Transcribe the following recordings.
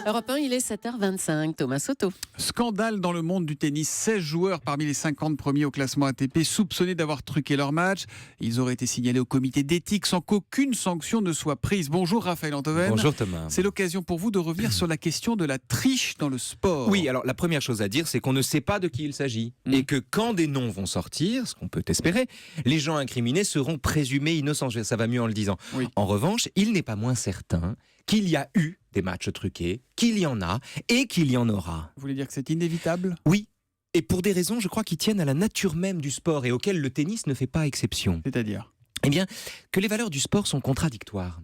Europe 1, il est 7h25. Thomas Soto. Scandale dans le monde du tennis. 16 joueurs parmi les 50 premiers au classement ATP soupçonnés d'avoir truqué leur match. Ils auraient été signalés au comité d'éthique sans qu'aucune sanction ne soit prise. Bonjour Raphaël Antoven. Bonjour Thomas. C'est l'occasion pour vous de revenir sur la question de la triche dans le sport. Oui, alors la première chose à dire, c'est qu'on ne sait pas de qui il s'agit. Et que quand des noms vont sortir, ce qu'on peut espérer, les gens incriminés seront présumés innocents. Ça va mieux en le disant. Oui. En revanche, il n'est pas moins certain qu'il y a eu des matchs truqués, qu'il y en a et qu'il y en aura. Vous voulez dire que c'est inévitable ? Oui, et pour des raisons, je crois, qui tiennent à la nature même du sport et auxquelles le tennis ne fait pas exception. C'est-à-dire ? Eh bien, que les valeurs du sport sont contradictoires.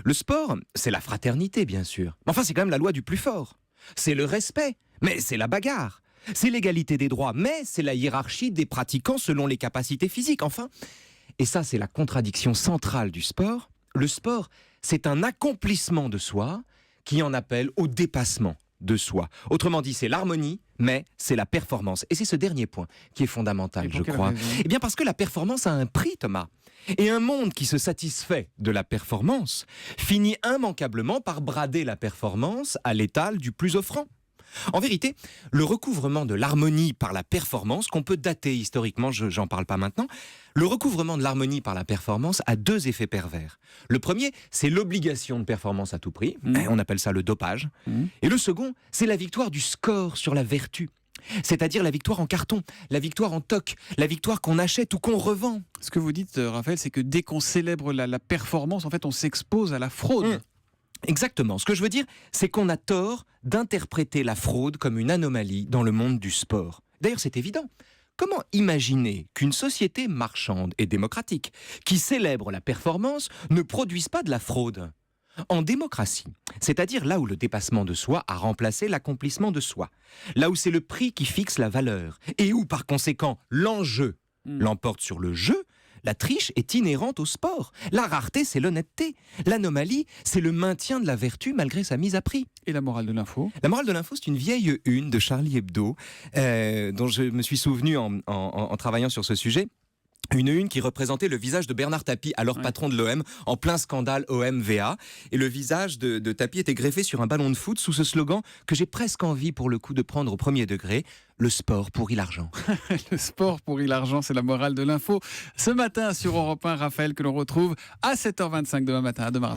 Le sport, c'est la fraternité, bien sûr. Mais enfin, c'est quand même la loi du plus fort. C'est le respect, mais c'est la bagarre. C'est l'égalité des droits, mais c'est la hiérarchie des pratiquants selon les capacités physiques. Enfin, et ça, c'est la contradiction centrale du sport. Le sport, c'est un accomplissement de soi qui en appelle au dépassement de soi. Autrement dit, c'est l'harmonie, mais c'est la performance. Et c'est ce dernier point qui est fondamental, je crois. Eh bien, parce que la performance a un prix, Thomas. Et un monde qui se satisfait de la performance finit immanquablement par brader la performance à l'étal du plus offrant. En vérité, le recouvrement de l'harmonie par la performance, qu'on peut dater historiquement, j'en parle pas maintenant, le recouvrement de l'harmonie par la performance a deux effets pervers. Le premier, c'est l'obligation de performance à tout prix, on appelle ça le dopage. Et le second, c'est la victoire du score sur la vertu. C'est-à-dire la victoire en carton, la victoire en toc, la victoire qu'on achète ou qu'on revend. Ce que vous dites, Raphaël, c'est que dès qu'on célèbre la performance, en fait, on s'expose à la fraude. Exactement. Ce que je veux dire, c'est qu'on a tort d'interpréter la fraude comme une anomalie dans le monde du sport. D'ailleurs, c'est évident. Comment imaginer qu'une société marchande et démocratique qui célèbre la performance ne produise pas de la fraude ? En démocratie, c'est-à-dire là où le dépassement de soi a remplacé l'accomplissement de soi, là où c'est le prix qui fixe la valeur, et où par conséquent l'enjeu l'emporte sur le jeu, la triche est inhérente au sport. La rareté, c'est l'honnêteté. L'anomalie, c'est le maintien de la vertu malgré sa mise à prix. Et la morale de l'info ? La morale de l'info, c'est une vieille une de Charlie Hebdo, dont je me suis souvenu en travaillant sur ce sujet. Une une qui représentait le visage de Bernard Tapie, alors patron de l'OM, en plein scandale OM-VA. Et le visage de Tapie était greffé sur un ballon de foot sous ce slogan que j'ai presque envie pour le coup de prendre au premier degré. Le sport pourrit l'argent. Le sport pourrit l'argent, c'est la morale de l'info. Ce matin sur Europe 1, Raphaël, que l'on retrouve à 7h25 demain matin. À demain.